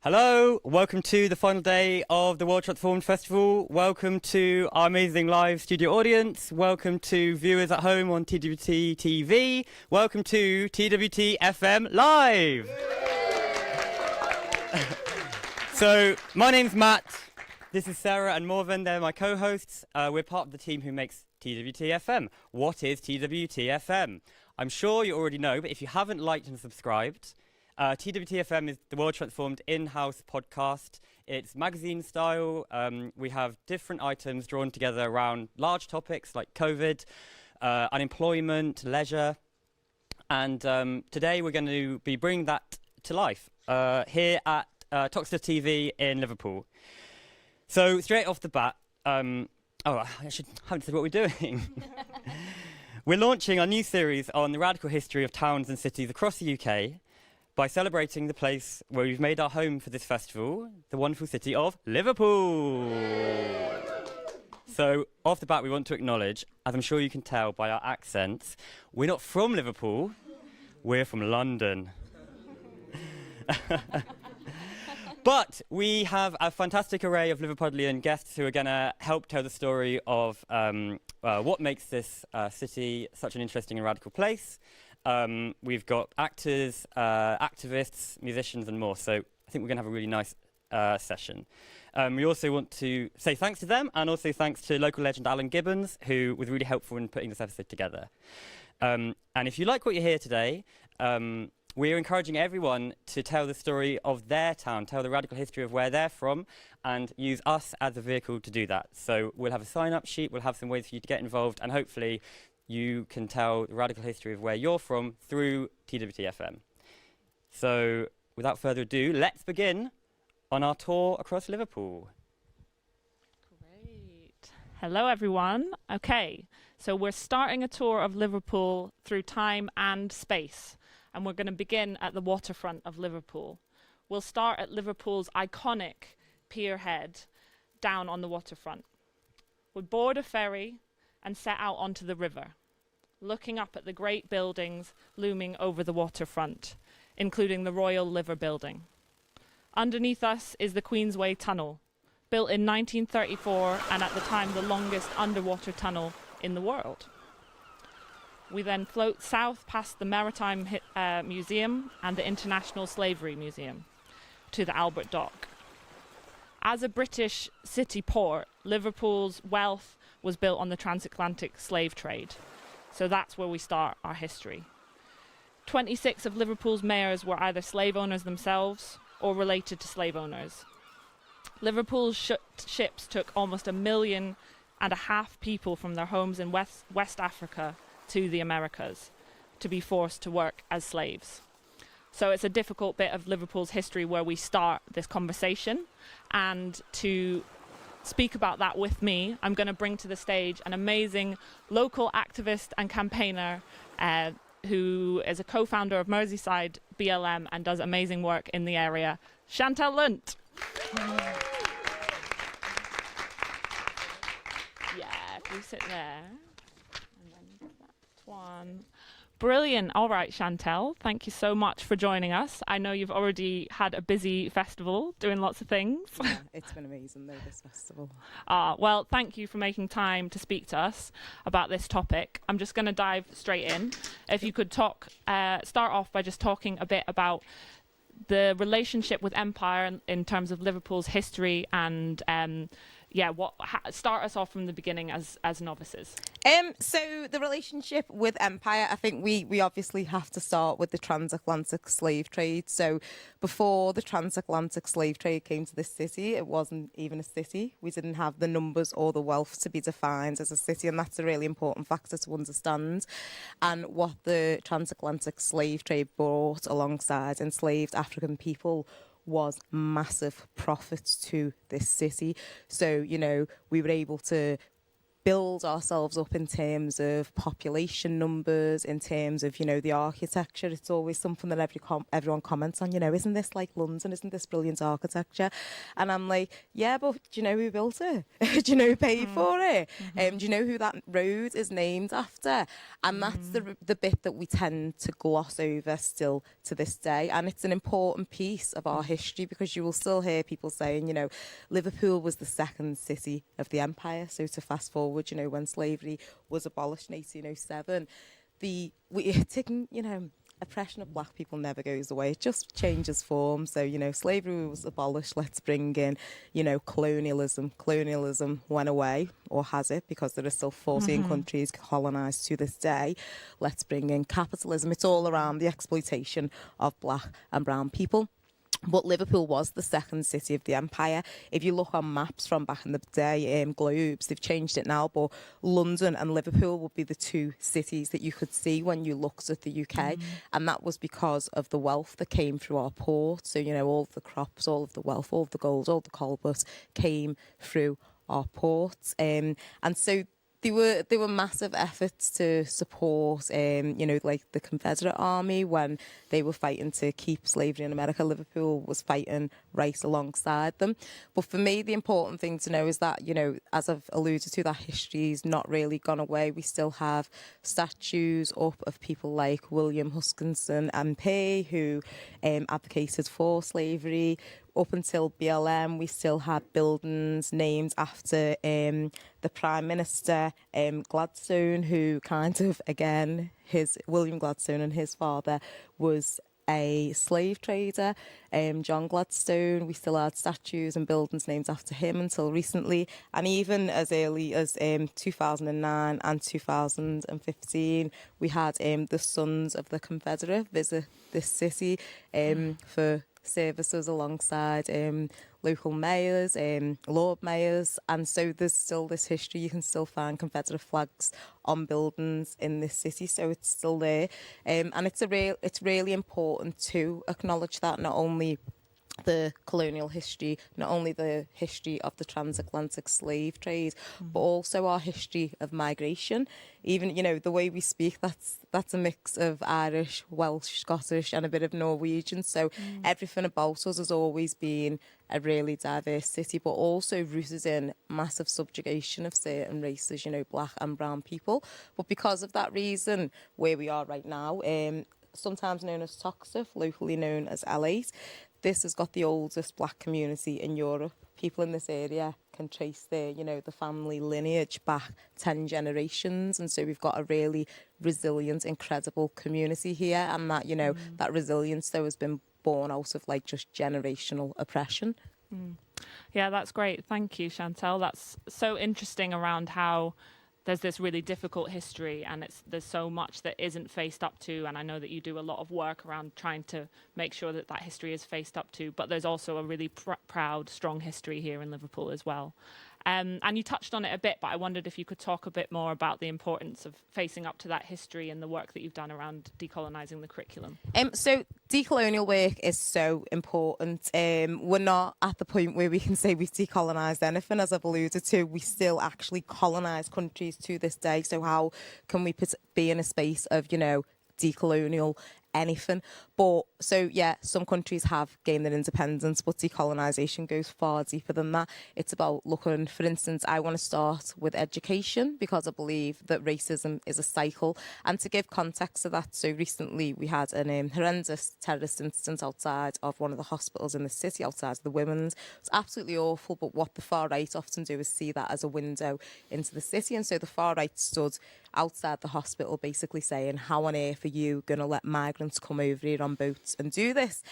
Hello, welcome to the final day of the World Transformed Festival. Welcome to our amazing live studio audience. Welcome to viewers at home on TWT TV. Welcome to TWT FM Live. So, my name's Matt. This is Sarah and Morven. They're my co-hosts. We're part of the team who makes TWT FM. What is TWT FM? I'm sure you already know, but if you haven't liked and subscribed, TWT FM is the World Transformed in-house podcast. It's magazine style. We have different items drawn together around large topics like COVID, unemployment, leisure. And today we're going to be bringing that to life here at TWT TV in Liverpool. So straight off the bat, I haven't said what we're doing. We're launching our new series on the radical history of towns and cities across the UK by celebrating the place where we've made our home for this festival, the wonderful city of Liverpool. So, off the bat, we want to acknowledge, as I'm sure you can tell by our accents, we're not from Liverpool, we're from London. But we have a fantastic array of Liverpudlian guests who are going to help tell the story of what makes this city such an interesting and radical place. We've got actors, activists, musicians and more, so I think we're going to have a really nice session. We also want to say thanks to them, and also thanks to local legend Alan Gibbons, who was really helpful in putting this episode together. And if you like what you hear today, we're encouraging everyone to tell the story of their town, tell the radical history of where they're from, and use us as a vehicle to do that. So we'll have a sign-up sheet, we'll have some ways for you to get involved, and hopefully you can tell the radical history of where you're from through TWTFM. So, without further ado, let's begin on our tour across Liverpool. Great. Hello, everyone. Okay, so we're starting a tour of Liverpool through time and space, and we're going to begin at the waterfront of Liverpool. We'll start at Liverpool's iconic pier head down on the waterfront. We'll board a ferry and set out onto the river, looking up at the great buildings looming over the waterfront, including the Royal Liver Building. Underneath us is the Queensway Tunnel, built in 1934 and at the time the longest underwater tunnel in the world. We then float south past the Maritime Museum and the International Slavery Museum to the Albert Dock. As a British city port, Liverpool's wealth was built on the transatlantic slave trade. So that's where we start our history. 26 of Liverpool's mayors were either slave owners themselves or related to slave owners. Liverpool's ships took almost 1.5 million people from their homes in West Africa to the Americas to be forced to work as slaves. So it's a difficult bit of Liverpool's history where we start this conversation, and to speak about that with me, I'm going to bring to the stage an amazing local activist and campaigner who is a co-founder of Merseyside BLM and does amazing work in the area, Chantal Lunt. Yeah, if you sit there. And then that one. Brilliant. All right, Chantal, thank you so much for joining us. I know you've already had a busy festival doing lots of things. Yeah, it's been amazing though, this festival. Well, thank you for making time to speak to us about this topic. I'm just going to dive straight in. If you could start off by just talking a bit about the relationship with empire in terms of Liverpool's history and start us off from the beginning as novices. So the relationship with empire, I think we obviously have to start with the transatlantic slave trade. So before the transatlantic slave trade came to this city, it wasn't even a city. We didn't have the numbers or the wealth to be defined as a city, and that's a really important factor to understand. And what the transatlantic slave trade brought alongside enslaved African people was massive profits to this city. So, we were able to build ourselves up in terms of population numbers, in terms of, the architecture. It's always something that everyone comments on, isn't this like London? Isn't this brilliant architecture? And I'm like, yeah, but do you know who built it? Do you know who paid for it? Do you know who that road is named after? And that's the bit that we tend to gloss over still to this day. And it's an important piece of our history, because you will still hear people saying, Liverpool was the second city of the empire. So to fast forward, when slavery was abolished in 1807, oppression of black people never goes away. It just changes form. So, slavery was abolished. Let's bring in, colonialism. Colonialism went away, or has it? Because there are still 14 countries colonised to this day. Let's bring in capitalism. It's all around the exploitation of black and brown people. But Liverpool was the second city of the empire. If you look on maps from back in the day, globes, they've changed it now, but London and Liverpool would be the two cities that you could see when you looked at the UK. And that was because of the wealth that came through our port. So, all of the crops, all of the wealth, all of the gold, all the cobalt came through our ports. And so there were massive efforts to support, like the Confederate Army when they were fighting to keep slavery in America. Liverpool was fighting right alongside them. But for me, the important thing to know is that, as I've alluded to, that history's not really gone away. We still have statues up of people like William Huskinson MP, who advocated for slavery. Up until BLM, we still had buildings named after the Prime Minister, Gladstone, who William Gladstone and his father was a slave trader, John Gladstone. We still had statues and buildings named after him until recently. And even as early as 2009 and 2015, we had the Sons of the Confederate visit this city for services alongside local mayors, lord mayors, and so there's still this history. You can still find Confederate flags on buildings in this city, so it's still there, and it's really important to acknowledge that, not only the colonial history, not only the history of the transatlantic slave trade, but also our history of migration. Even, the way we speak, that's a mix of Irish, Welsh, Scottish and a bit of Norwegian. So everything about us has always been a really diverse city, but also rooted in massive subjugation of certain races, black and brown people. But because of that reason, where we are right now, sometimes known as Toxteth, locally known as L8, this has got the oldest black community in Europe. People in this area can trace their, the family lineage back 10 generations. And so we've got a really resilient, incredible community here. And that, that resilience, though, has been born out of just generational oppression. Yeah, that's great. Thank you, Chantal. That's so interesting around how there's this really difficult history, and there's so much that isn't faced up to, and I know that you do a lot of work around trying to make sure that history is faced up to, but there's also a really proud, strong history here in Liverpool as well. And you touched on it a bit, but I wondered if you could talk a bit more about the importance of facing up to that history and the work that you've done around decolonising the curriculum. So decolonial work is so important. We're not at the point where we can say we've decolonised anything. As I've alluded to, we still actually colonise countries to this day. So how can we be in a space of, decolonial anything? But so yeah, some countries have gained their independence, but decolonisation goes far deeper than that. It's about looking, for instance, I want to start with education, because I believe that racism is a cycle. And to give context to that, so recently we had an horrendous terrorist incident outside of one of the hospitals in the city, outside of the women's. It's absolutely awful, but what the far right often do is see that as a window into the city. And so the far right stood outside the hospital basically saying, how on earth are you going to let migrants come over here on boats and do this?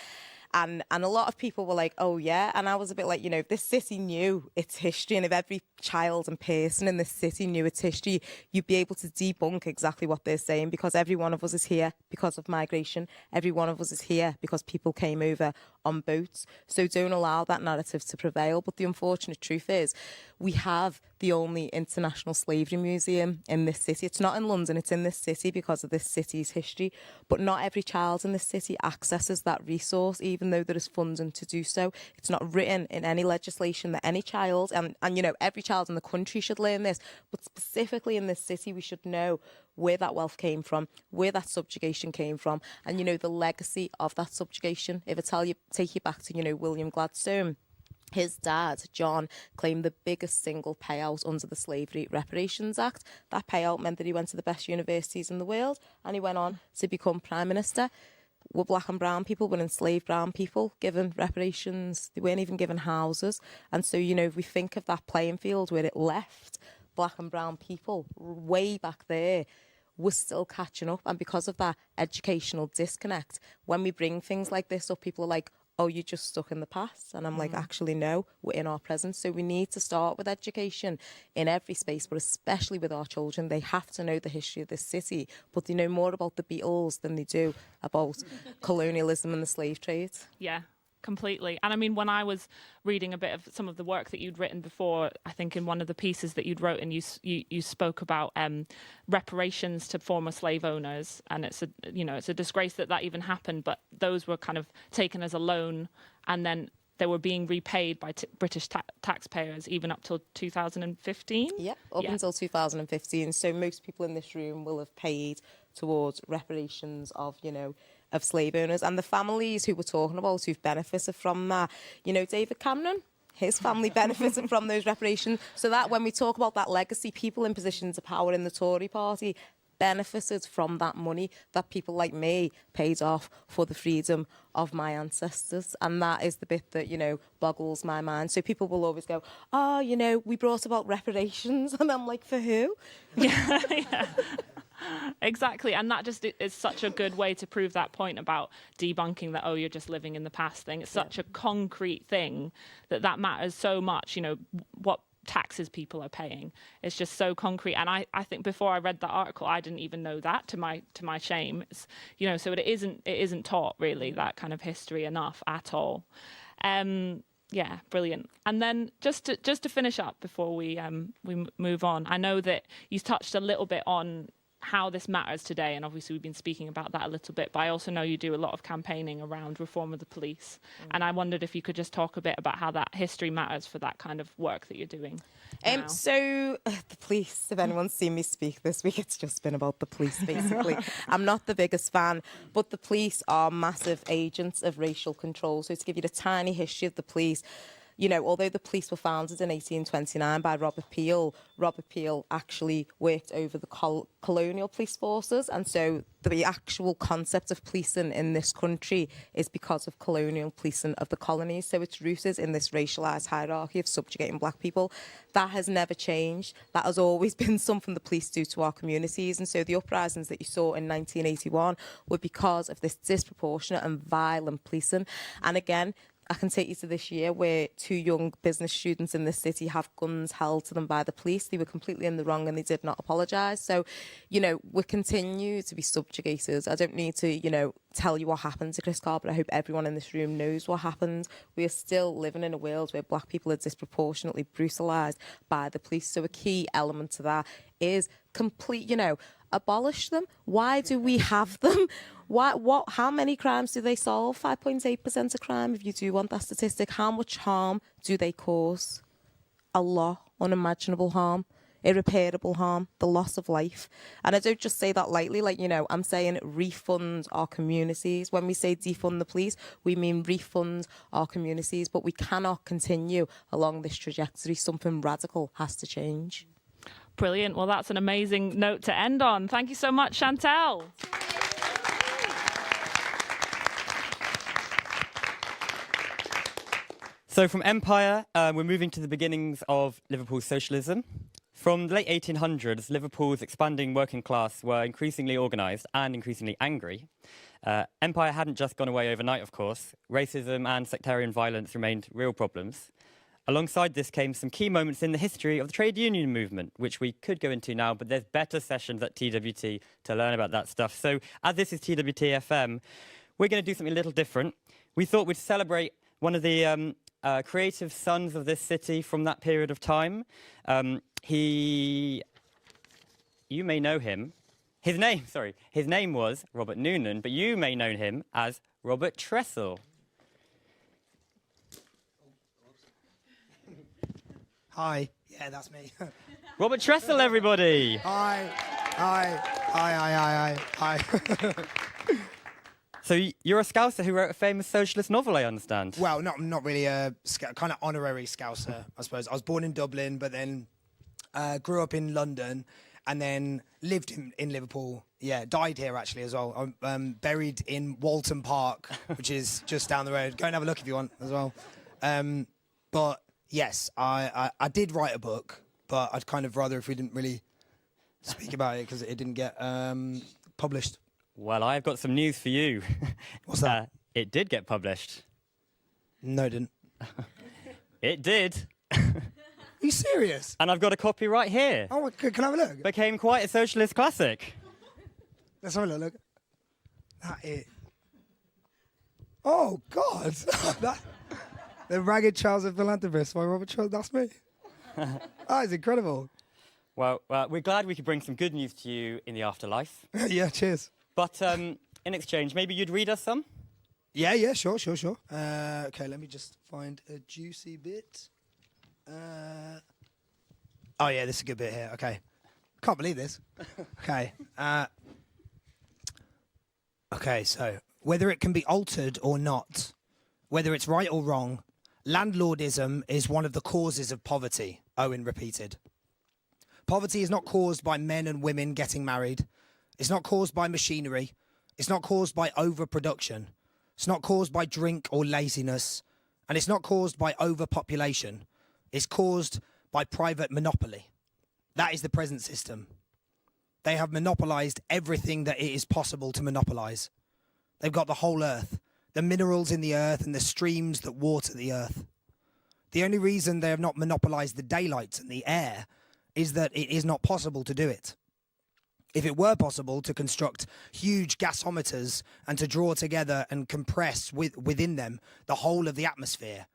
And a lot of people were like, oh yeah. And I was a bit like, if this city knew its history, and if every child and person in this city knew its history, you'd be able to debunk exactly what they're saying, because every one of us is here because of migration. Every one of us is here because people came over on boats. So don't allow that narrative to prevail. But the unfortunate truth is we have the only international slavery museum in this city. It's not in London, it's in this city because of this city's history. But not every child in this city accesses that resource, even though there is funding to do so. It's not written in any legislation that any child, and every child in the country should learn this, but specifically in this city, we should know where that wealth came from, where that subjugation came from, and, the legacy of that subjugation. If I take you back to, William Gladstone, his dad, John, claimed the biggest single payout under the Slavery Reparations Act. That payout meant that he went to the best universities in the world and he went on to become Prime Minister. Were black and brown people, were enslaved brown people given reparations? They weren't even given houses. And so, if we think of that playing field where it left black and brown people way back there, we're still catching up. And because of that educational disconnect, when we bring things like this up, people are like, oh, you're just stuck in the past. And I'm like, actually, no, we're in our present. So we need to start with education in every space, but especially with our children. They have to know the history of this city, but they know more about the Beatles than they do about colonialism and the slave trade. Yeah. Completely. And I mean, when I was reading a bit of some of the work that you'd written before, I think in one of the pieces that you'd wrote, and you spoke about reparations to former slave owners, and it's a disgrace that even happened, but those were kind of taken as a loan, and then they were being repaid by British taxpayers even up till 2015. Yeah, until 2015. So most people in this room will have paid towards reparations of slave owners, and the families who we're talking about who've benefited from that. David Cameron, his family benefited from those reparations. So that when we talk about that legacy, people in positions of power in the Tory party benefited from that money that people like me paid off for the freedom of my ancestors. And that is the bit that, boggles my mind. So people will always go, we brought about reparations. And I'm like, for who? Yeah. Exactly. And that just is such a good way to prove that point about debunking that, you're just living in the past thing. It's such a concrete thing that matters so much, what taxes people are paying. It's just so concrete. And I think before I read that article, I didn't even know that, to my shame. It's, so it isn't taught really, that kind of history enough at all. Yeah, brilliant. And then just to finish up before we move on, I know that you touched a little bit on how this matters today, and obviously we've been speaking about that a little bit, but I also know you do a lot of campaigning around reform of the police, and I wondered if you could just talk a bit about how that history matters for that kind of work that you're doing now. So the police, if anyone's seen me speak this week, it's just been about the police basically. I'm not the biggest fan, but the police are massive agents of racial control. So to give you the tiny history of the police, although the police were founded in 1829 by Robert Peel actually worked over the colonial police forces. And so the actual concept of policing in this country is because of colonial policing of the colonies. So it's rooted in this racialised hierarchy of subjugating black people. That has never changed. That has always been something the police do to our communities. And so the uprisings that you saw in 1981 were because of this disproportionate and violent policing. And again, I can take you to this year where 2 young business students in this city have guns held to them by the police. They were completely in the wrong and they did not apologise. So, we continue to be subjugated. I don't need to, tell you what happened to Chris Carr, but I hope everyone in this room knows what happened. We are still living in a world where black people are disproportionately brutalised by the police. So a key element to that is complete, abolish them. Why do we have them? How many crimes do they solve? 5.8% of crime, if you do want that statistic. How much harm do they cause? A lot, unimaginable harm, irreparable harm, the loss of life. And I don't just say that lightly, I'm saying refund our communities. When we say defund the police, we mean refund our communities, but we cannot continue along this trajectory. Something radical has to change. Brilliant. Well, that's an amazing note to end on. Thank you so much, Chantel. So from empire, we're moving to the beginnings of Liverpool's socialism. From the late 1800s, Liverpool's expanding working class were increasingly organised and increasingly angry. Empire hadn't just gone away overnight, of course. Racism and sectarian violence remained real problems. Alongside this came some key moments in the history of the trade union movement, which we could go into now, but there's better sessions at TWT to learn about that stuff. So as this is TWT FM, we're going to do something a little different. we thought we'd celebrate one of the creative sons of this city from that period of time. You may know him. His name was Robert Noonan, but you may know him as Robert Tressel. Hi. Yeah, that's me. Robert Tressel, everybody. Hi. So you're a Scouser who wrote a famous socialist novel, I understand. Well, not really a kind of honorary Scouser, I suppose. I was born in Dublin, but then grew up in London, and then lived in Liverpool. Yeah, died here actually as well. I'm buried in Walton Park, which is just down the road. Go and have a look if you want as well. But yes, I did write a book, but I'd kind of rather if we didn't really speak about it because it didn't get published. Well, I've got some news for you. What's that? It did get published. No, it didn't. It did. Are you serious? And I've got a copy right here. Oh, can I have a look? Became quite a socialist classic. Let's have a look. That is. Oh God! The Ragged Charles of Philanthropist by Robert Charles. That's me. That is incredible. Well, we're glad we could bring some good news to you in the afterlife. Yeah, cheers. But in exchange, maybe you'd read us some? Yeah, sure. Okay, let me just find a juicy bit. Oh yeah, this is a good bit here. Okay, can't believe this. Okay. Okay, so whether it can be altered or not, whether it's right or wrong, landlordism is one of the causes of poverty, Owen repeated. Poverty is not caused by men and women getting married. It's not caused by machinery. It's not caused by overproduction. It's not caused by drink or laziness. And it's not caused by overpopulation. It's caused by private monopoly. That is the present system. They have monopolized everything that it is possible to monopolize. They've got the whole earth, the minerals in the earth and the streams that water the earth. The only reason they have not monopolized the daylight and the air is that it is not possible to do it. If it were possible to construct huge gasometers and to draw together and compress within them the whole of the atmosphere,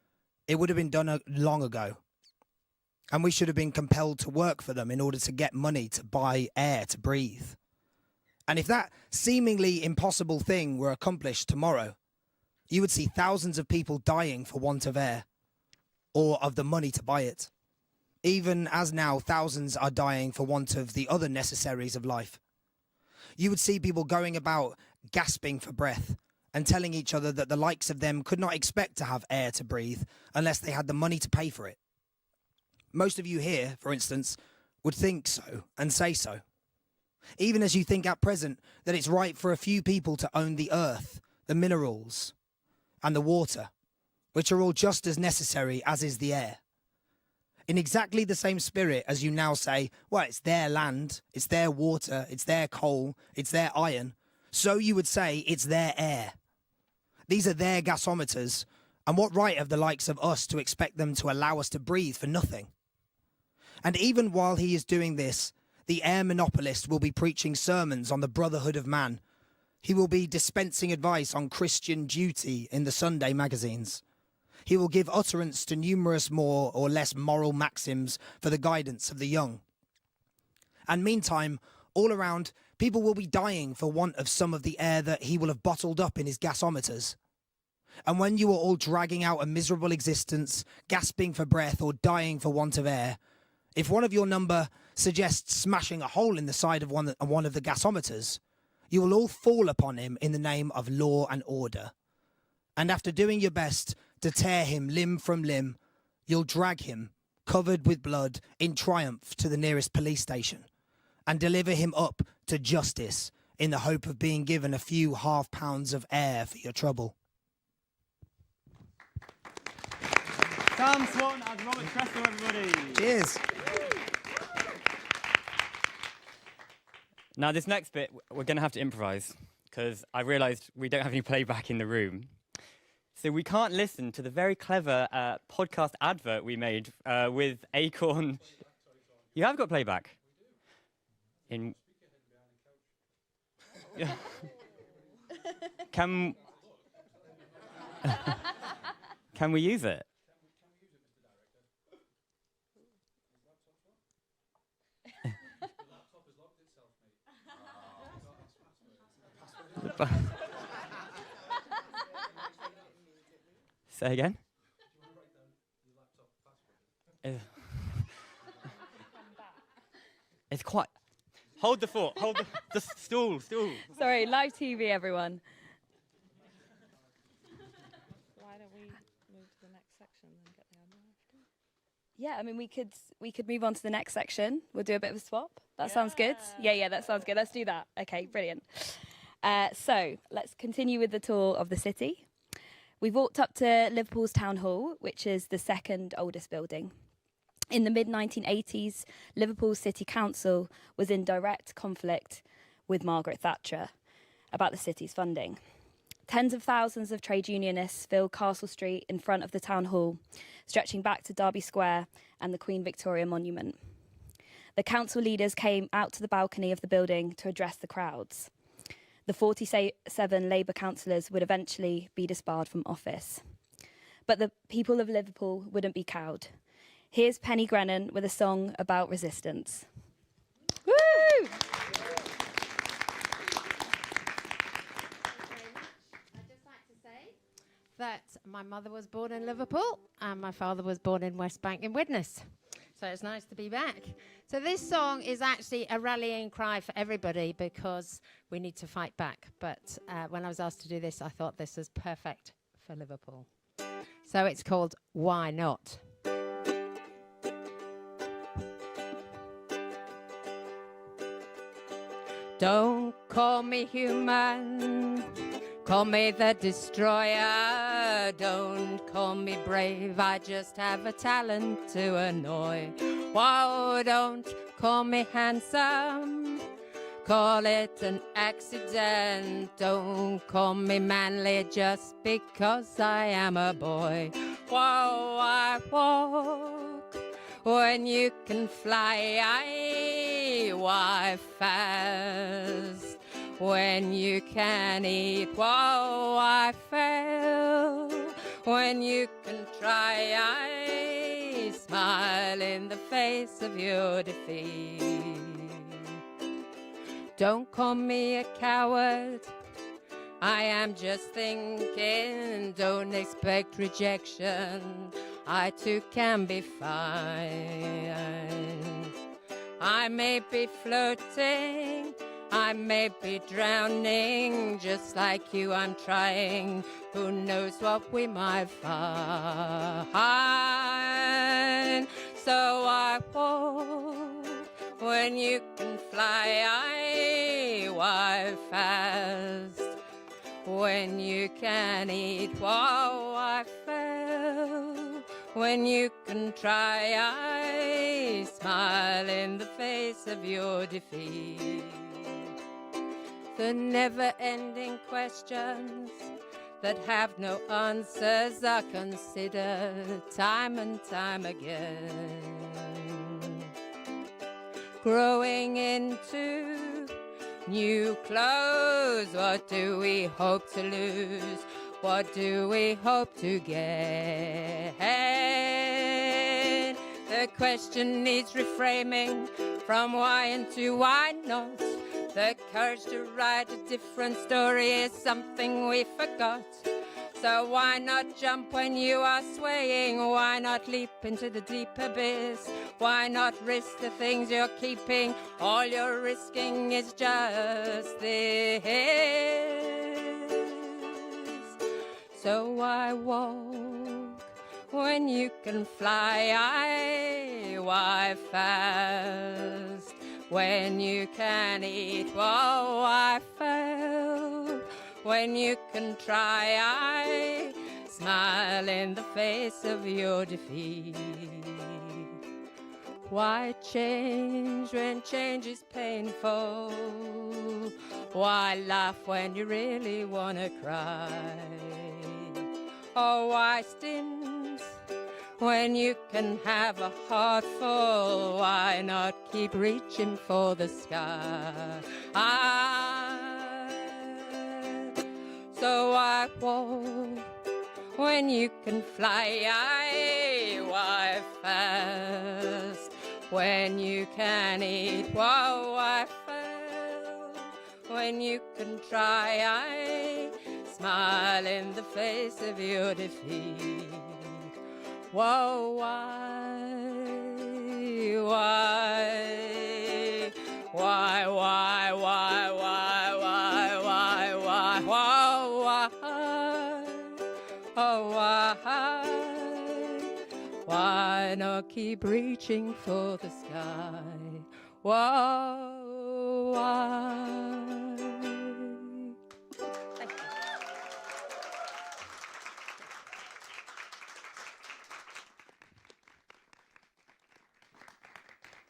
it would have been done long ago. And we should have been compelled to work for them in order to get money to buy air to breathe. And if that seemingly impossible thing were accomplished tomorrow, you would see thousands of people dying for want of air or of the money to buy it. Even as now, thousands are dying for want of the other necessaries of life. You would see people going about gasping for breath and telling each other that the likes of them could not expect to have air to breathe unless they had the money to pay for it. Most of you here, for instance, would think so and say so. Even as you think at present that it's right for a few people to own the earth, the minerals, and the water, which are all just as necessary as is the air. In exactly the same spirit as you now say, well, it's their land, it's their water, it's their coal, it's their iron, so you would say it's their air. These are their gasometers, and what right have the likes of us to expect them to allow us to breathe for nothing? And even while he is doing this, the air monopolist will be preaching sermons on the brotherhood of man. He will be dispensing advice on Christian duty in the Sunday magazines. He will give utterance to numerous more or less moral maxims for the guidance of the young. And meantime, all around, people will be dying for want of some of the air that he will have bottled up in his gasometers. And when you are all dragging out a miserable existence, gasping for breath or dying for want of air, if one of your number suggests smashing a hole in the side of one of the gasometers, you will all fall upon him in the name of law and order. And after doing your best to tear him limb from limb, you'll drag him, covered with blood, in triumph to the nearest police station and deliver him up to justice in the hope of being given a few half-pounds of air for your trouble. Sam Swan as Robert Tressel, everybody. Cheers. Now, this next bit, we're going to have to improvise because I realised we don't have any playback in the room. So we can't listen to the very clever podcast advert we made with Acorn. You have got playback? In. Yeah. Can we use it? Say again? It's quite... Hold the fort. Hold the stool. Sorry, live TV, everyone. Why don't we move to the next section and get the other after? Yeah, I mean, we could move on to the next section. We'll do a bit of a swap. That sounds good. Yeah, that sounds good. Let's do that. Okay, brilliant. So let's continue with the tour of the city. We've walked up to Liverpool's Town Hall, which is the second oldest building. In the mid-1980s, Liverpool City Council was in direct conflict with Margaret Thatcher about the city's funding. Tens of thousands of trade unionists filled Castle Street in front of the Town Hall, stretching back to Derby Square and the Queen Victoria Monument. The council leaders came out to the balcony of the building to address the crowds. The 47 Labour councillors would eventually be disbarred from office. But the people of Liverpool wouldn't be cowed. Here's Penny Grennan with a song about resistance. Woo! I'd just like to say that my mother was born in Liverpool and my father was born in West Bank in Widnes. So it's nice to be back. So this song is actually a rallying cry for everybody because we need to fight back. But when I was asked to do this, I thought this was perfect for Liverpool. So it's called Why Not? Don't call me human, call me the destroyer. Don't call me brave, I just have a talent to annoy. Whoa, don't call me handsome, call it an accident. Don't call me manly just because I am a boy. Whoa, I walk when you can fly. Why fast when you can eat? Whoa, I fail when you can try. I smile in the face of your defeat. Don't call me a coward, I am just thinking. Don't expect rejection, I too can be fine. I may be floating, I may be drowning, just like you I'm trying, who knows what we might find. So I walk when you can fly, I why fast when you can eat. Whoa, I fell when you can try. I smile in the face of your defeat. The never-ending questions that have no answers are considered time and time again. Growing into new clothes, what do we hope to lose? What do we hope to gain? The question needs reframing from why into why not. The courage to write a different story is something we forgot. So why not jump when you are swaying? Why not leap into the deep abyss? Why not risk the things you're keeping? All you're risking is just this. So why walk when you can fly? Why fast when you can eat? Whoa, I fell when you can try. I smile in the face of your defeat. Why change when change is painful? Why laugh when you really wanna cry? Oh, why stint when you can have a heart full? Why not keep reaching for the sky? So I walk when you can fly? Why fast when you can eat? Why fail when you can try? Smile in the face of your defeat. Whoa, why, why, why, why, why, why, why, why, why, why, oh, why not keep reaching for the sky? Whoa, why? Thank you.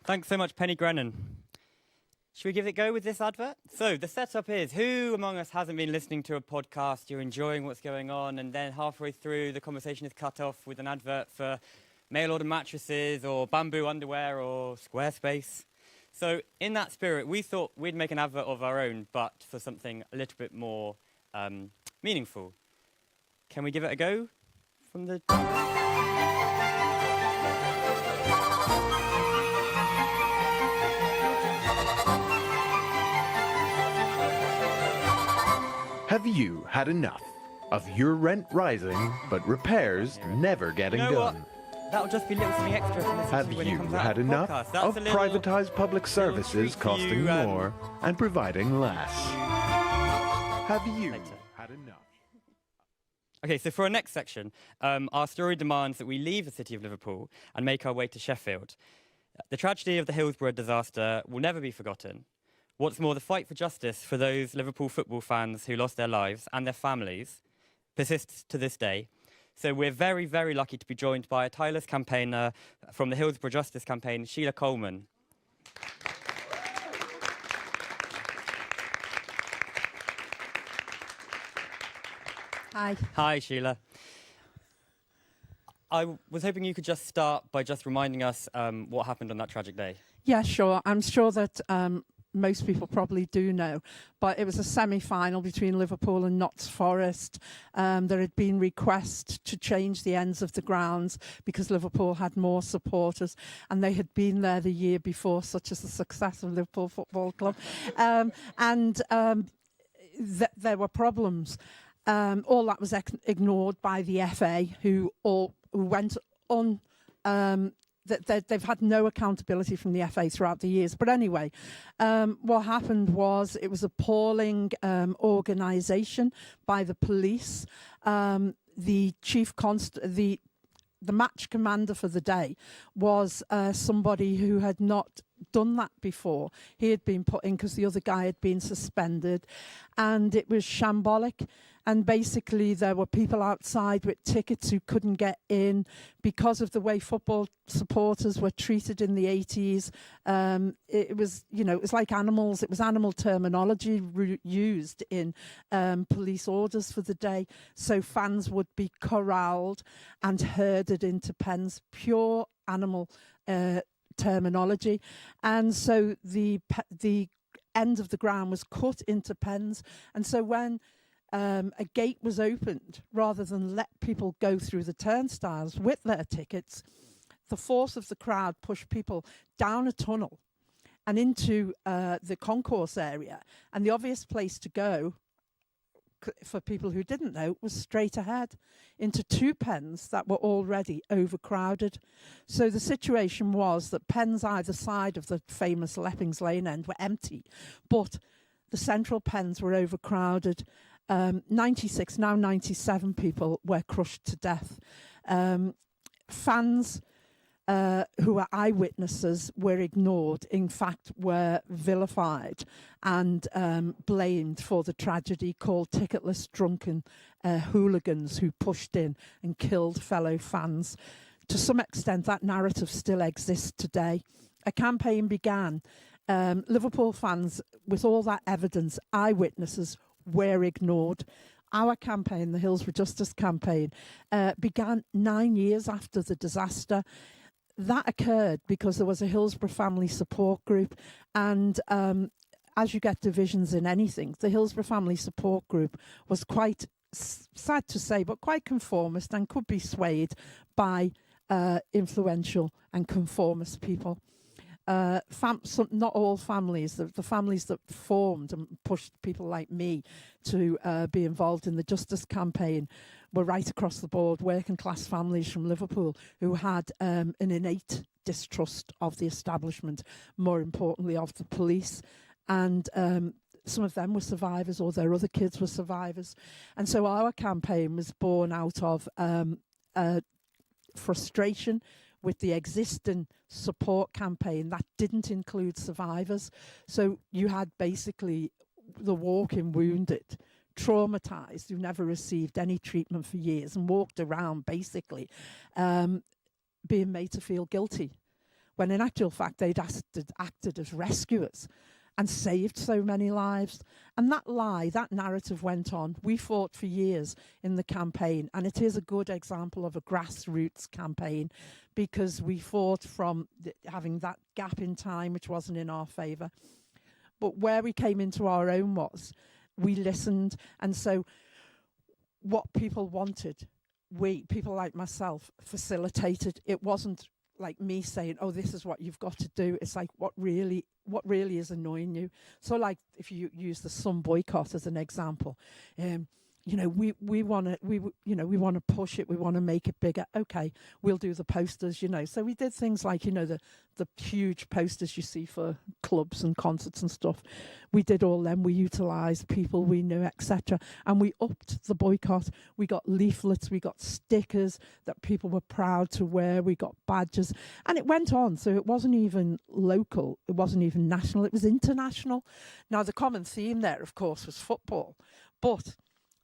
Thanks so much, Penny Grennan. Should we give it a go with this advert? So the setup is, who among us hasn't been listening to a podcast, you're enjoying what's going on, and then halfway through the conversation is cut off with an advert for mail-order mattresses or bamboo underwear or Squarespace? So in that spirit, we thought we'd make an advert of our own, but for something a little bit more meaningful. Can we give it a go from the... Have you had enough of your rent rising, but repairs never getting You know what? done? That'll just be a little something extra to listen Have to when it you comes out had of the enough podcast. That's of a little- privatized public services treat for costing you, more and providing less? Have you Later. had enough? Okay, so for our next section, our story demands that we leave the city of Liverpool and make our way to Sheffield. The tragedy of the Hillsborough disaster will never be forgotten. What's more, the fight for justice for those Liverpool football fans who lost their lives and their families persists to this day. So we're very, very lucky to be joined by a tireless campaigner from the Hillsborough Justice Campaign, Sheila Coleman. Hi. Hi, Sheila. I was hoping you could just start by just reminding us what happened on that tragic day. Yeah, sure. I'm sure that most people probably do know, but it was a semi-final between Liverpool and Notts Forest. There had been requests to change the ends of the grounds because Liverpool had more supporters, and they had been there the year before, such as the success of Liverpool Football Club. There were problems. All that was ignored by the FA, who went on. They've had no accountability from the FA throughout the years. But anyway, what happened was it was appalling organisation by the police. The match commander for the day was somebody who had not done that before. He had been put in because the other guy had been suspended, and it was shambolic. And basically there were people outside with tickets who couldn't get in because of the way football supporters were treated in the 80s. It was like animals. It was animal terminology used in police orders for the day. So fans would be corralled and herded into pens, pure animal terminology. And so the end of the ground was cut into pens. And so when a gate was opened, rather than let people go through the turnstiles with their tickets, the force of the crowd pushed people down a tunnel and into the concourse area. And the obvious place to go, for people who didn't know, was straight ahead into two pens that were already overcrowded. So the situation was that pens either side of the famous Leppings Lane end were empty, but the central pens were overcrowded. 96, now 97 people were crushed to death. Fans who were eyewitnesses were ignored, in fact were vilified and blamed for the tragedy, called ticketless drunken hooligans who pushed in and killed fellow fans. To some extent that narrative still exists today. A campaign began. Liverpool fans, with all that evidence, eyewitnesses, were ignored. Our campaign, the Hillsborough Justice Campaign, began 9 years after the disaster. That occurred because there was a Hillsborough family support group, and as you get divisions in anything, the Hillsborough family support group was quite sad to say, but quite conformist and could be swayed by influential and conformist people. Not all families, the families that formed and pushed people like me to be involved in the Justice campaign were right across the board, working class families from Liverpool who had an innate distrust of the establishment, more importantly of the police. And some of them were survivors, or their other kids were survivors. And so our campaign was born out of frustration with the existing support campaign that didn't include survivors. So you had basically the walking wounded, traumatised, who never received any treatment for years and walked around basically being made to feel guilty, when in actual fact they'd acted as rescuers and saved so many lives. And that lie, that narrative went on. We fought for years in the campaign, and it is a good example of a grassroots campaign, because we fought from having that gap in time, which wasn't in our favour. But where we came into our own was, we listened. And so what people wanted, people like myself, facilitated. It wasn't like me saying, oh, this is what you've got to do. It's like, what really is annoying you. So like, if you use the sun boycott as an example, we want to push it. We want to make it bigger. Okay, we'll do the posters, So we did things like, the huge posters you see for clubs and concerts and stuff. We did all them. We utilised people we knew, etc. And we upped the boycott. We got leaflets. We got stickers that people were proud to wear. We got badges. And it went on. So it wasn't even local. It wasn't even national. It was international. Now, the common theme there, of course, was football. But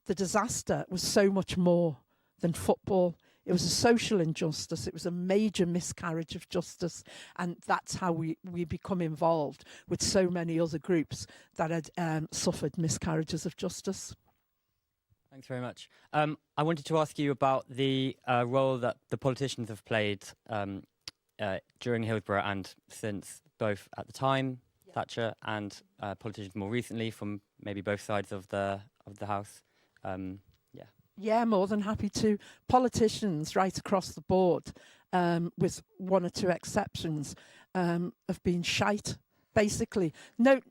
the disaster was so much more than football. It was a social injustice. It was a major miscarriage of justice. And that's how we become involved with so many other groups that had suffered miscarriages of justice. Thanks very much. I wanted to ask you about the role that the politicians have played during Hillsborough and since, both at the time, Thatcher, and politicians more recently from maybe both sides of the House. Yeah, more than happy to. Politicians right across the board, with one or two exceptions, have been shite, basically. No,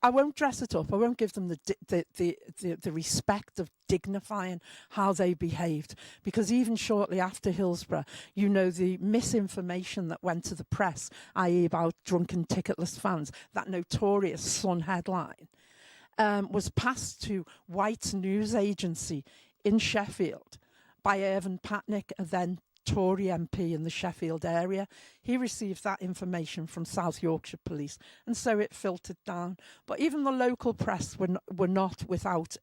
I won't dress it up. I won't give them the respect of dignifying how they behaved, because even shortly after Hillsborough, the misinformation that went to the press, i.e. about drunken ticketless fans, that notorious Sun headline, was passed to White's news agency in Sheffield by Irvin Patnick, a then Tory MP in the Sheffield area. He received that information from South Yorkshire Police, and so it filtered down. But even the local press were not without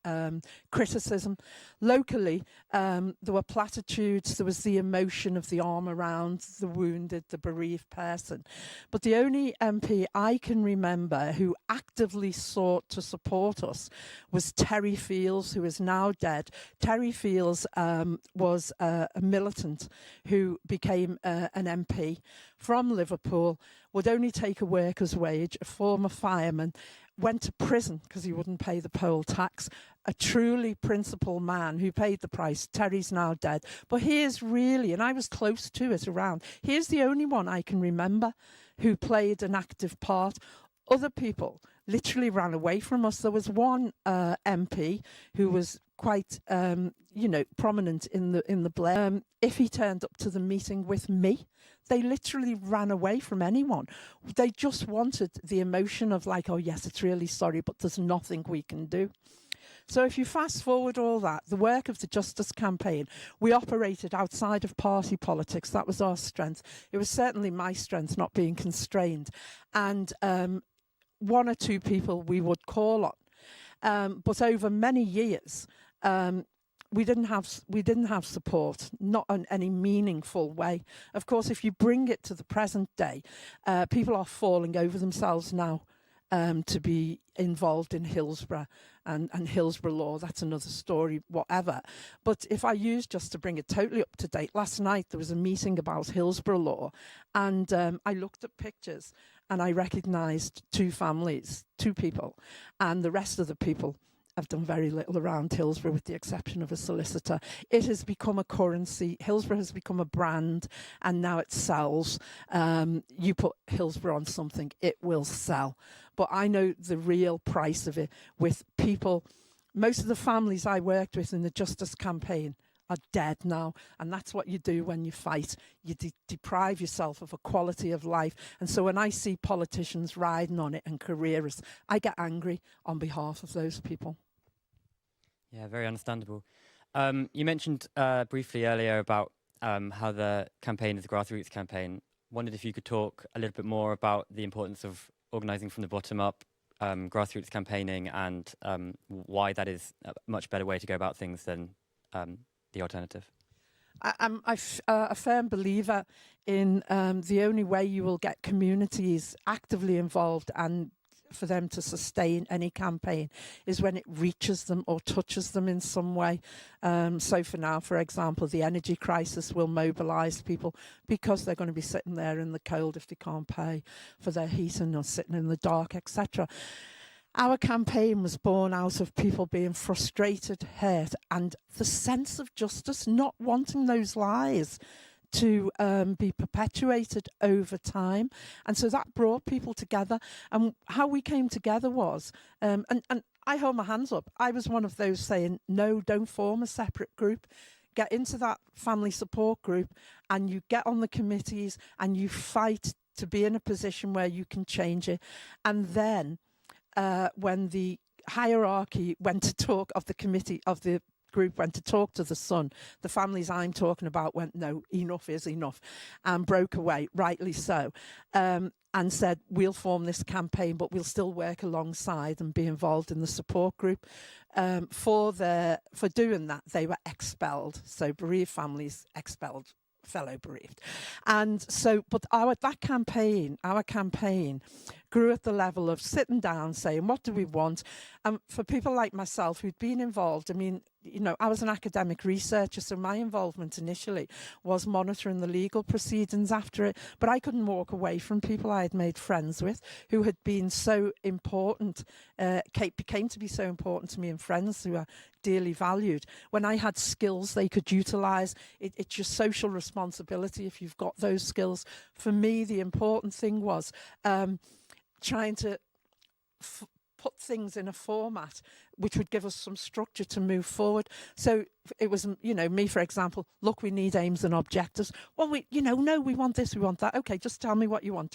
criticism. Locally, there were platitudes. There was the emotion of the arm around the wounded, the bereaved person. But the only MP I can remember who actively sought to support us was Terry Fields, who is now dead. Terry Fields was a militant who became an MP from Liverpool, would only take a worker's wage, a former fireman, went to prison because he wouldn't pay the poll tax. A truly principled man who paid the price. Terry's now dead. But here's really, and I was close to it around, here's the only one I can remember who played an active part. Other people literally ran away from us. There was one MP who was quite, prominent in the Blair. If he turned up to the meeting with me, they literally ran away from anyone. They just wanted the emotion of like, oh yes, it's really sorry, but there's nothing we can do. So if you fast forward all that, the work of the Justice campaign, we operated outside of party politics. That was our strength. It was certainly my strength, not being constrained. And one or two people we would call on. But over many years, we didn't have support, not in any meaningful way. Of course, if you bring it to the present day, people are falling over themselves now to be involved in Hillsborough and Hillsborough law. That's another story, whatever. But if I use, just to bring it totally up to date, last night there was a meeting about Hillsborough law, and I looked at pictures and I recognised two families, two people, and the rest of the people I've done very little around Hillsborough with the exception of a solicitor. It has become a currency. Hillsborough has become a brand and now it sells. You put Hillsborough on something, it will sell. But I know the real price of it with people. Most of the families I worked with in the Justice campaign are dead now, and that's what you do when you fight. You deprive yourself of a quality of life. And so when I see politicians riding on it and careerists, I get angry on behalf of those people. Yeah, very understandable. You mentioned briefly earlier about how the campaign is a grassroots campaign. Wondered if you could talk a little bit more about the importance of organising from the bottom up, grassroots campaigning, and why that is a much better way to go about things than the alternative. I'm a firm believer in the only way you will get communities actively involved and for them to sustain any campaign is when it reaches them or touches them in some way. So for now, for example, the energy crisis will mobilise people because they're going to be sitting there in the cold if they can't pay for their heating or sitting in the dark, etc. Our campaign was born out of people being frustrated, hurt, and the sense of justice, not wanting those lies to be perpetuated over time. And so that brought people together. And how we came together was, and I hold my hands up, I was one of those saying, no, don't form a separate group. Get into that family support group and you get on the committees and you fight to be in a position where you can change it. And then when the hierarchy went to talk of the committee, of the group went to talk to the son, the families I'm talking about went, no, enough is enough, and broke away, rightly so, and said, we'll form this campaign, but we'll still work alongside and be involved in the support group. For doing that, they were expelled. So bereaved families expelled fellow bereaved. And so, but our campaign grew at the level of sitting down, saying, what do we want? And for people like myself who'd been involved, I mean, you know, I was an academic researcher, so my involvement initially was monitoring the legal proceedings after it, but I couldn't walk away from people I had made friends with who had been so important, became to be so important to me, and friends who are dearly valued. When I had skills they could utilise, it's your social responsibility if you've got those skills. For me, the important thing was trying to put things in a format which would give us some structure to move forward. So it was, you know, me, for example, look, we need aims and objectives. Well, no, we want this, we want that. Okay, just tell me what you want.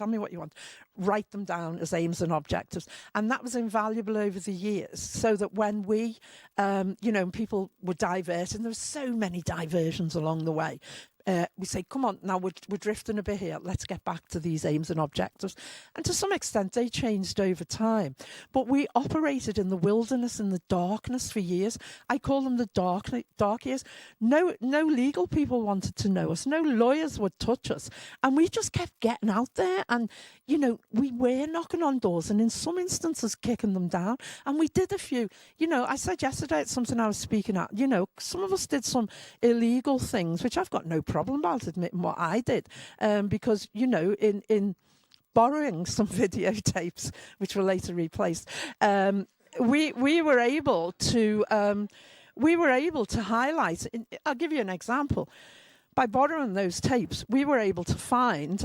Write them down as aims and objectives. And that was invaluable over the years, so that when we, people were diverting, there were so many diversions along the way. We say, come on, now we're drifting a bit here. Let's get back to these aims and objectives. And to some extent, they changed over time. But we operated in the wilderness, in the darkness for years. I call them the dark years. No legal people wanted to know us. No lawyers would touch us. And we just kept getting out there. And, you know, we were knocking on doors and in some instances kicking them down. And we did a few. You know, I said yesterday at something I was speaking at, you know, some of us did some illegal things, which I've got no problem about admitting what I did, because, you know, in borrowing some videotapes, which were later replaced, we were able to highlight. I'll give you an example. By borrowing those tapes, we were able to find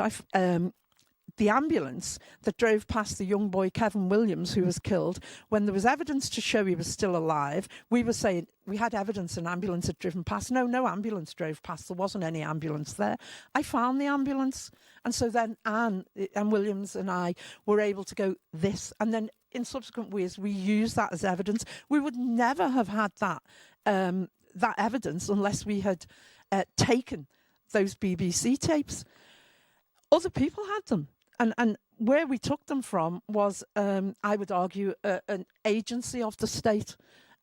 the ambulance that drove past the young boy Kevin Williams, who was killed. When there was evidence to show he was still alive, we were saying we had evidence an ambulance had driven past. No ambulance drove past. There wasn't any ambulance there. I found the ambulance. And so then Anne Williams and I were able to go this. And then in subsequent years, we used that as evidence. We would never have had that evidence unless we had taken those BBC tapes. Other people had them. And where we took them from was, I would argue, an agency of the state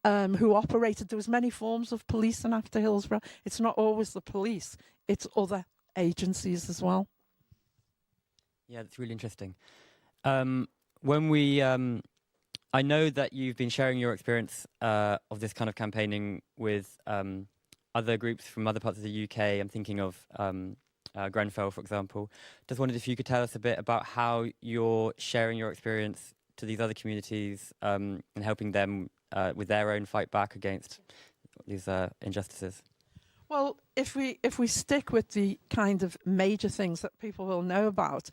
who operated. There was many forms of policing after Hillsborough. It's not always the police. It's other agencies as well. Yeah, that's really interesting. When we, I know that you've been sharing your experience of this kind of campaigning with other groups from other parts of the UK. I'm thinking of Grenfell, for example. Just wondered if you could tell us a bit about how you're sharing your experience to these other communities and helping them with their own fight back against these injustices? Well, if we stick with the kind of major things that people will know about,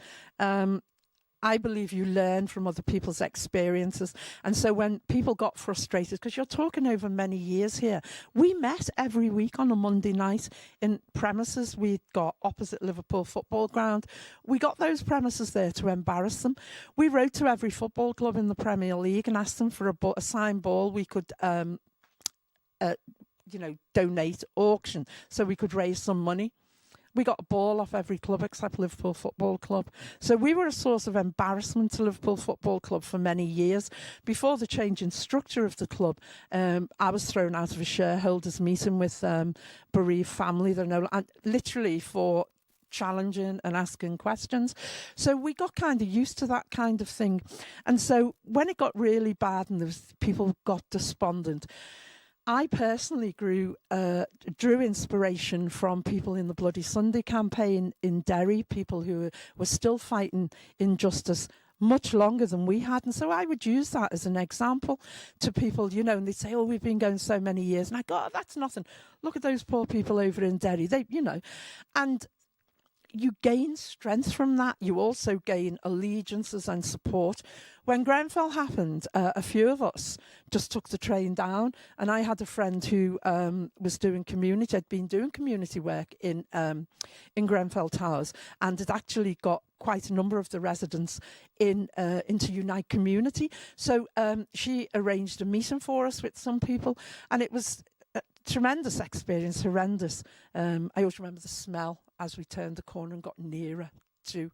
I believe you learn from other people's experiences. And so when people got frustrated, because you're talking over many years here, we met every week on a Monday night in premises we'd got opposite Liverpool football ground. We got those premises there to embarrass them. We wrote to every football club in the Premier League and asked them for a signed ball we could donate, auction, so we could raise some money. We got a ball off every club except Liverpool Football Club. So we were a source of embarrassment to Liverpool Football Club for many years. Before the change in structure of the club, I was thrown out of a shareholders meeting with bereaved family. Literally for challenging and asking questions. So we got kind of used to that kind of thing. And so when it got really bad and people got despondent, I personally drew inspiration from people in the Bloody Sunday campaign in Derry, people who were still fighting injustice much longer than we had. And so I would use that as an example to people, and they'd say, oh, we've been going so many years. And I go, oh, that's nothing. Look at those poor people over in Derry. And you gain strength from that. You also gain allegiances and support. When Grenfell happened, a few of us just took the train down, and I had a friend who was doing had been doing community work in Grenfell Towers, and had actually got quite a number of the residents into Unite Community. So she arranged a meeting for us with some people, and it was a tremendous experience, horrendous. I always remember the smell as we turned the corner and got nearer to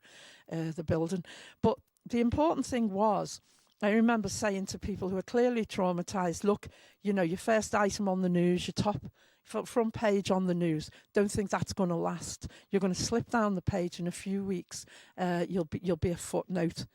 the building. But the important thing was, I remember saying to people who are clearly traumatised, look, your first item on the news, your top front page on the news, don't think that's going to last. You're going to slip down the page in a few weeks. You'll be a footnote.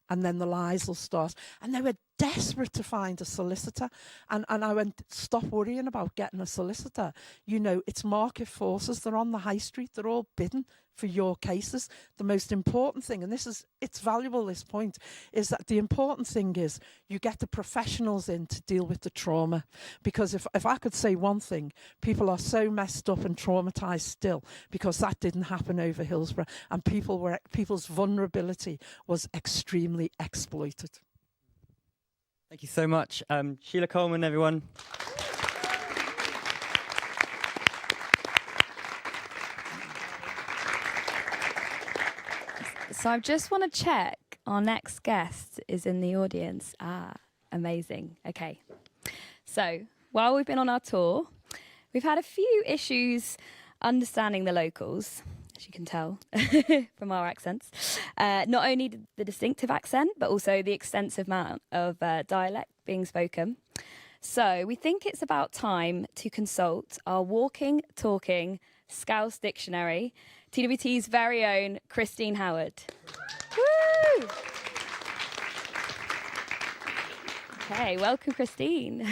And then the lies will start. And they were desperate to find a solicitor. And I went, stop worrying about getting a solicitor. It's market forces. They're on the high street. They're all bidding for your cases. The most important thing, and it's valuable, this point, is that the important thing is you get the professionals in to deal with the trauma. Because if I could say one thing, people are so messed up and traumatised still because that didn't happen over Hillsborough, and people's vulnerability was extremely exploited. Thank you so much. Sheila Coleman, everyone. So I just want to check our next guest is in the audience. Amazing. Okay. So while we've been on our tour, we've had a few issues understanding the locals, as you can tell from our accents. Not only the distinctive accent, but also the extensive amount of dialect being spoken. So we think it's about time to consult our walking, talking Scouse dictionary, TWT's very own Christine Howard. Woo! Okay, welcome, Christine.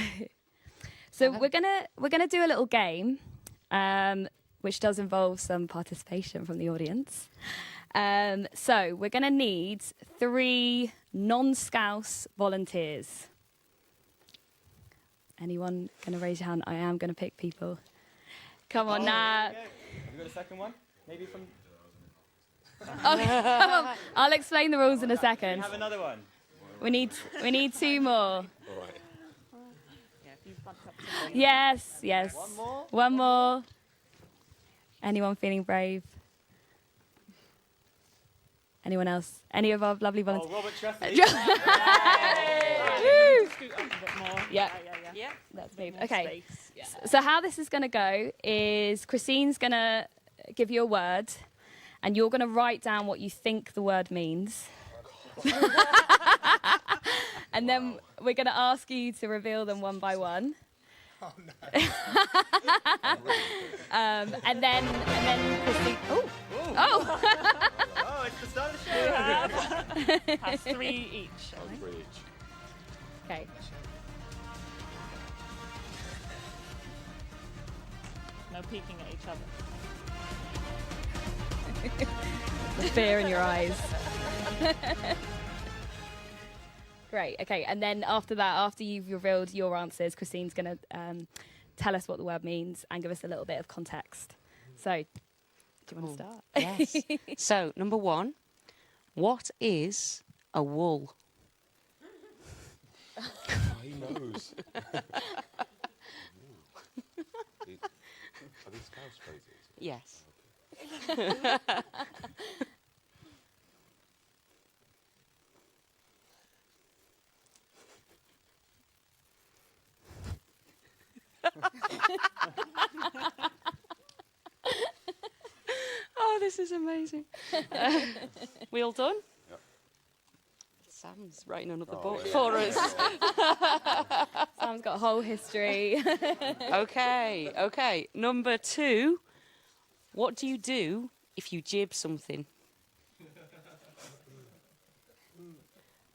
So we're gonna do a little game, which does involve some participation from the audience. So we're gonna need 3 non-Scouse volunteers. Anyone gonna raise your hand? I am gonna pick people. Come on now. Have you got a second one? Maybe from... Okay, come on. I'll explain the rules in a second. We have another one. We need 2 more. Yes. One more. Anyone feeling brave? Anyone else? Any of our lovely volunteers? Oh, Robert Tressy. Yeah. That's me. Okay. So how this is going to go is Christine's going to give you a word, and you're going to write down what you think the word means. And then we're going to ask you to reveal them one by one. Oh, no. And then Christine... Oh! Oh, it's the start of the show. Has 3 each. Okay. No peeking at each other. The fear in your eyes. Great. Okay. And then after that, after you've revealed your answers, Christine's going to tell us what the word means and give us a little bit of context. So, do you want to start? Yes. So, number 1, what is a wool? He knows. Are these scouse phrases? Yes. Oh, this is amazing. We all done? Yep. Sam's writing another book for us. Sam's got a whole history. Okay. Number 2, what do you do if you jib something?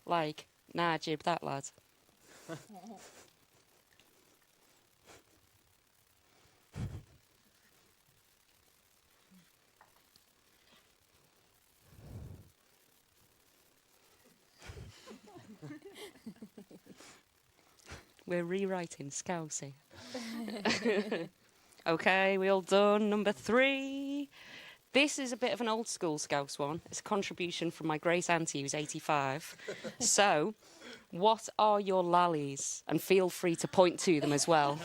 Like, nah, jib that, lad. We're rewriting Scouse here. Okay, we all done. Number 3. This is a bit of an old school Scouse one. It's a contribution from my great auntie who's 85. So, what are your lallies? And feel free to point to them as well.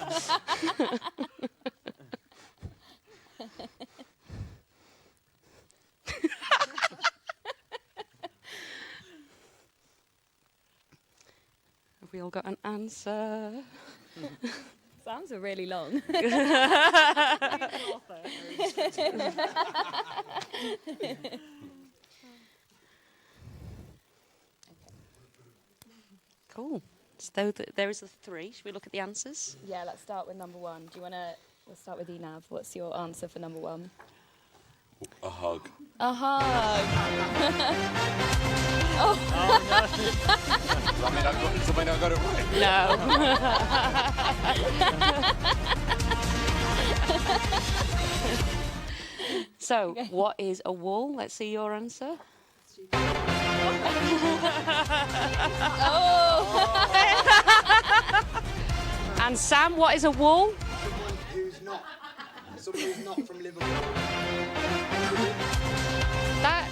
Have we all got an answer? Sounds are really long. Cool. So there is the 3. Should we look at the answers? Yeah, let's start with number 1. Do you want to... We'll start with you, Nav. What's your answer for number 1? A hug. A hug. Does that mean I got it right? No. So, what is a wool? Let's see your answer. And Sam, what is a wool? Someone who's not from Liverpool. That.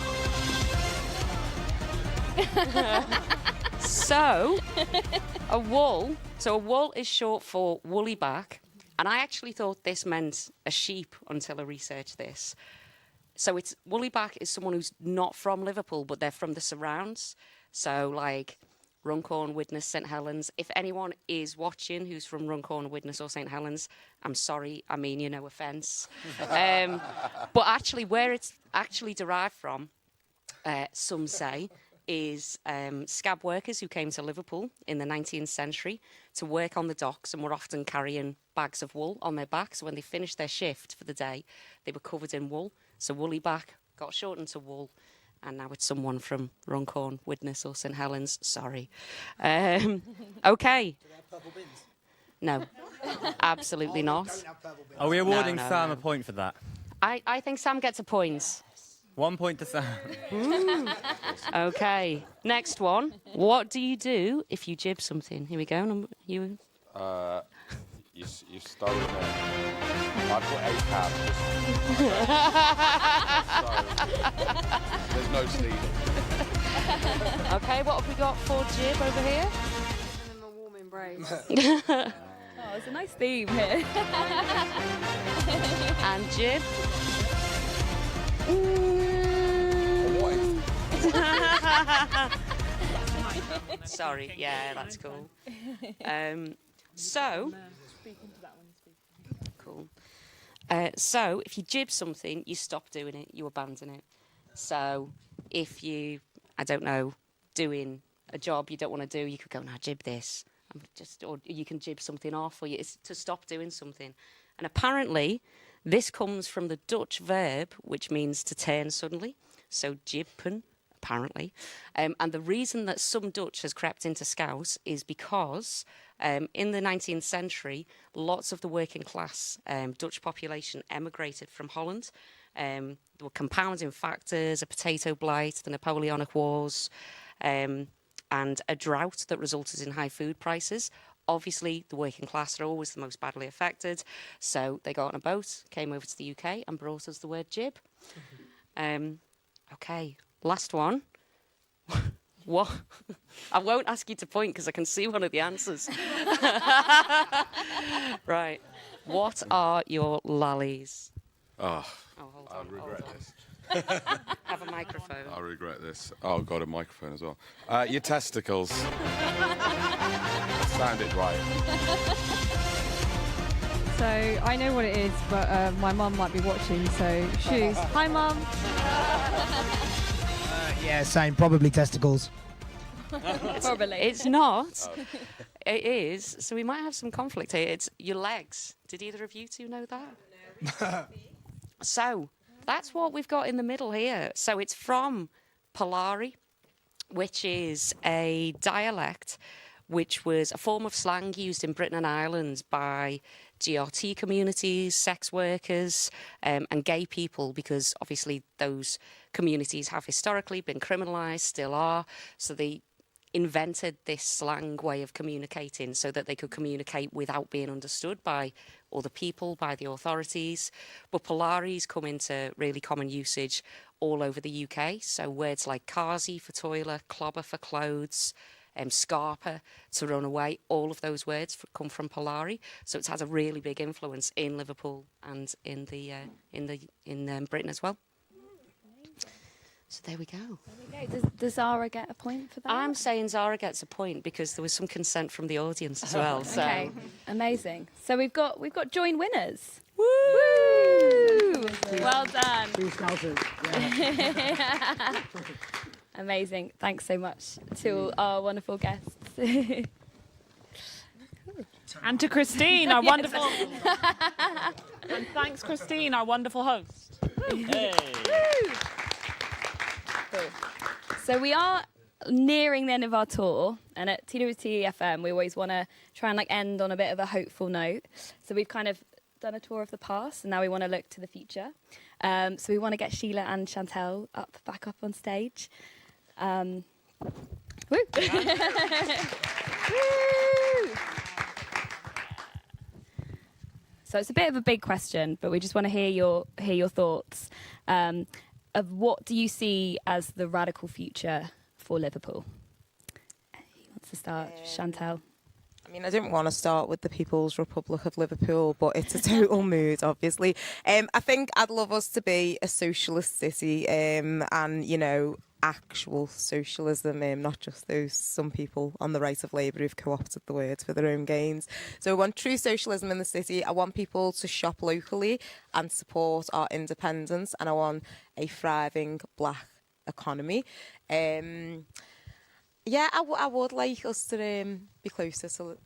So, a wool. So a wool is short for woolly back, and I actually thought this meant a sheep until I researched this. So it's woolly back is someone who's not from Liverpool, but they're from the surrounds. So like Runcorn, Widnes, St Helens. If anyone is watching who's from Runcorn, Widnes or St Helens, I'm sorry, I mean you, no offence. But actually where it's actually derived from, some say, is scab workers who came to Liverpool in the 19th century to work on the docks and were often carrying bags of wool on their backs. So when they finished their shift for the day, they were covered in wool. So woolly back got shortened to wool. And now it's someone from Runcorn, Widnes or St Helens. Sorry. Okay. Do they have purple bins? No, absolutely not. Don't have purple bins. Are we awarding No, Sam no. a point for that? I think Sam gets a point. 1 point to Sam. Okay, next one. What do you do if you jib something? Here we go. You. You've stolen it. I put a cab. There's no stealing. Okay, what have we got for jib over here? Give them a warm embrace. Oh, it's a nice theme here. And jib. Sorry, yeah, that's cool. So, cool. So, if you jib something, you stop doing it, you abandon it. So, if you, I don't know, doing a job you don't want to do, you could go, "No, jib this," or you can jib something off, or it's to stop doing something. And apparently, this comes from the Dutch verb, which means to turn suddenly. So, jibpen, apparently. And the reason that some Dutch has crept into Scouse is because in the 19th century, lots of the working class Dutch population emigrated from Holland. There were compounding factors, a potato blight, the Napoleonic Wars. and a drought that resulted in high food prices. Obviously, the working class are always the most badly affected, so they got on a boat, came over to the UK, and brought us the word jib. Okay, last one. What? I won't ask you to point because I can see one of the answers. Right. What are your lallies? Oh, Hold I on. regret this. Have a microphone. I regret this. Oh, God, a microphone as well. Your testicles. Sounded right. So I know what it is, but my mum might be watching, so shoes. Hi, Mum. Yeah, same. Probably testicles. Probably. It's not. It is. So we might have some conflict here. It's your legs. Did either of you two know that? So that's what we've got in the middle here. So it's from Polari, which is a dialect which was a form of slang used in Britain and Ireland by GRT communities, sex workers, and gay people, because obviously those communities have historically been criminalised, still are. So they invented this slang way of communicating so that they could communicate without being understood by other people, by the authorities. But Polaris come into really common usage all over the UK. So words like carsey for toilet, clobber for clothes, scarper to run away, all of those words come from Polari. So it has a really big influence in Liverpool and in Britain as well. So there we go. Does Zara get a point for that? I'm saying Zara gets a point because there was some consent from the audience as well. So. Okay, amazing. So we've got joint winners. Woo! Well done. Yeah. Amazing. Thanks so much to our wonderful guests. And to Christine, our wonderful... And thanks, Christine, our wonderful host. Hey. Cool. So we are nearing the end of our tour, and at TWTFM we always want to try and end on a bit of a hopeful note. So we've kind of done a tour of the past, and now we want to look to the future. So we want to get Sheila and Chantel back up on stage. Woo! Woo! So it's a bit of a big question, but we just want to hear your thoughts of what do you see as the radical future for Liverpool? Who wants to start? Chantel. I mean, I didn't want to start with the People's Republic of Liverpool, but it's a total mood, obviously. I think I'd love us to be a socialist city, and, actual socialism, not just some people on the right of Labour who've co-opted the words for their own gains. So I want true socialism in the city. I want people to shop locally and support our independence, and I want a thriving black economy. I would like us to be closer to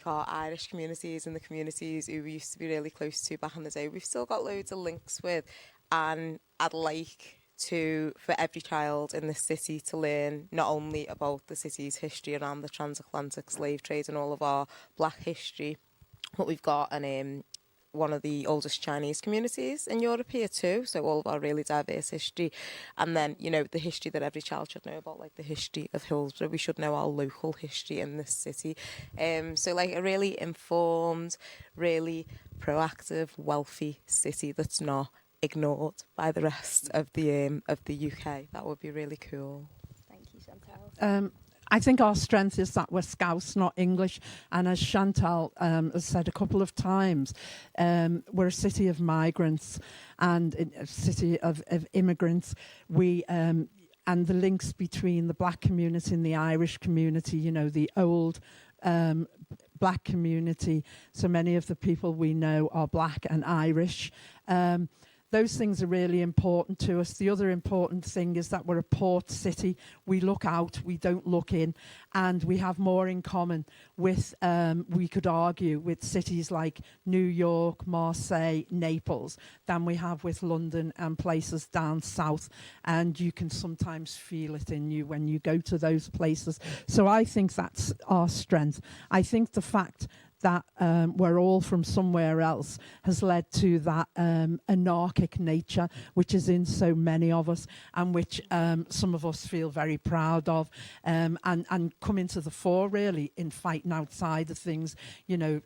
our Irish communities and the communities who we used to be really close to back in the day. We've still got loads of links with, and I'd like for every child in this city to learn not only about the city's history around the transatlantic slave trade and all of our black history, but we've got one of the oldest Chinese communities in Europe here too, so all of our really diverse history. And then, the history that every child should know about, like the history of Hillsborough. We should know our local history in this city. So a really informed, really proactive, wealthy city that's not ignored by the rest of the UK. That would be really cool. Thank you, Chantel. I think our strength is that we're Scouse, not English. And as Chantal has said a couple of times, we're a city of migrants and a city of immigrants. We and the links between the black community and the Irish community, the old black community. So many of the people we know are black and Irish. Those things are really important to us. The other important thing is that we're a port city. We look out, we don't look in, and we have more in common with, we could argue, with cities like New York, Marseille, Naples, than we have with London and places down south. And you can sometimes feel it in you when you go to those places. So I think that's our strength. I think the fact that we're all from somewhere else has led to that anarchic nature which is in so many of us, and which some of us feel very proud of, and come into the fore really in fighting outside of things. You know,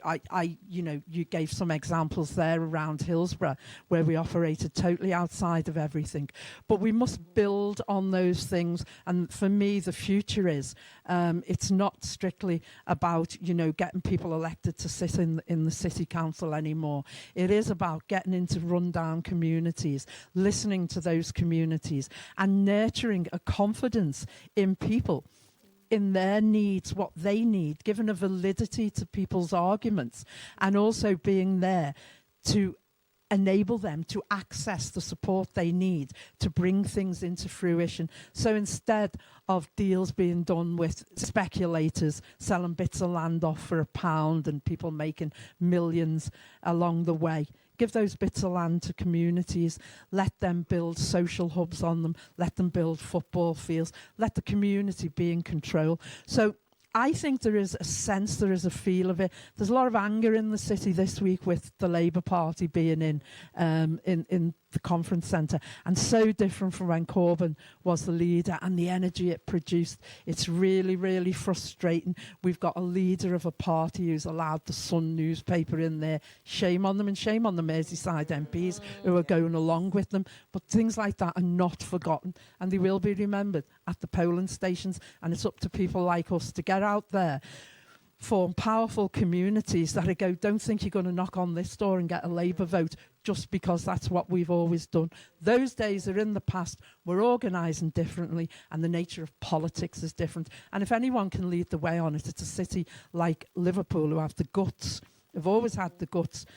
you gave some examples there around Hillsborough where we operated totally outside of everything, but we must build on those things. And for me, the future is it's not strictly about, you know, getting people elected to sit in the city council anymore. It is about getting into rundown communities, listening to those communities, and nurturing a confidence in people, in their needs, what they need, giving a validity to people's arguments, and also being there to enable them to access the support they need to bring things into fruition. So instead of deals being done with speculators selling bits of land off for £1 and people making millions along the way, give those bits of land to communities, let them build social hubs on them, let them build football fields, let the community be in control. So I think there is a sense, there is a feel of it. There's a lot of anger in the city this week with the Labour Party being in the conference centre, and so different from when Corbyn was the leader and the energy it produced. It's really, really frustrating. We've got a leader of a party who's allowed the Sun newspaper in there. Shame on them, and shame on the Merseyside MPs who are going along with them. But things like that are not forgotten, and they will be remembered at the polling stations. And it's up to people like us to get out there, form powerful communities that go, don't think you're going to knock on this door and get a Labour vote just because that's what we've always done. Those days are in the past. We're organising differently, and the nature of politics is different. And if anyone can lead the way on it, it's a city like Liverpool who have the guts, have always had the guts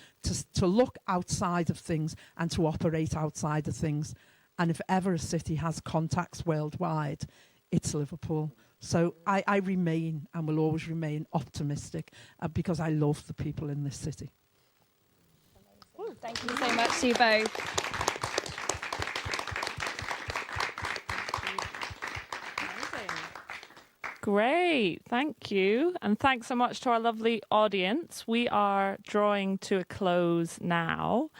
to look outside of things and to operate outside of things. And if ever a city has contacts worldwide, it's Liverpool. So I remain and will always remain optimistic because I love the people in this city. Thank you so much to you both. Great, thank you. And thanks so much to our lovely audience. We are drawing to a close now.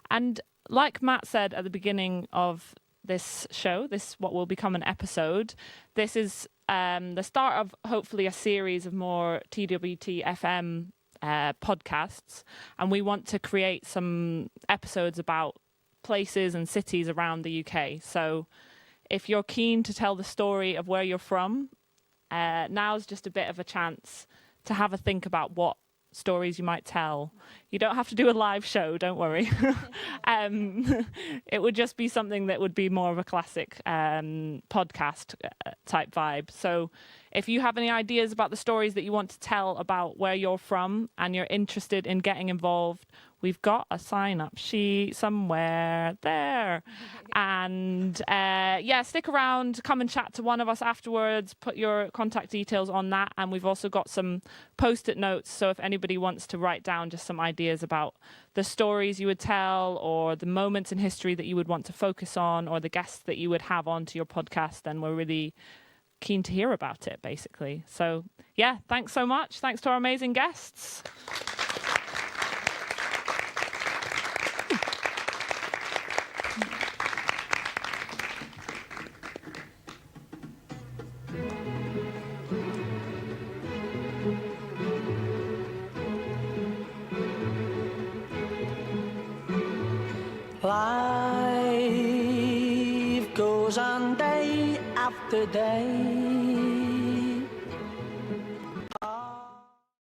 And like Matt said at the beginning of this show, this what will become an episode, this is the start of hopefully a series of more TWTFM podcasts, and we want to create some episodes about places and cities around the UK. So if you're keen to tell the story of where you're from, now's just a bit of a chance to have a think about what stories you might tell. You don't have to do a live show, don't worry. It would just be something that would be more of a classic podcast type vibe. So if you have any ideas about the stories that you want to tell about where you're from and you're interested in getting involved, we've got a sign-up sheet somewhere there. And yeah, stick around, come and chat to one of us afterwards, put your contact details on that. And we've also got some post-it notes. So if anybody wants to write down just some ideas about the stories you would tell, or the moments in history that you would want to focus on, or the guests that you would have onto your podcast, then we're really keen to hear about it, basically. So yeah, thanks so much. Thanks to our amazing guests. Life goes on day after day.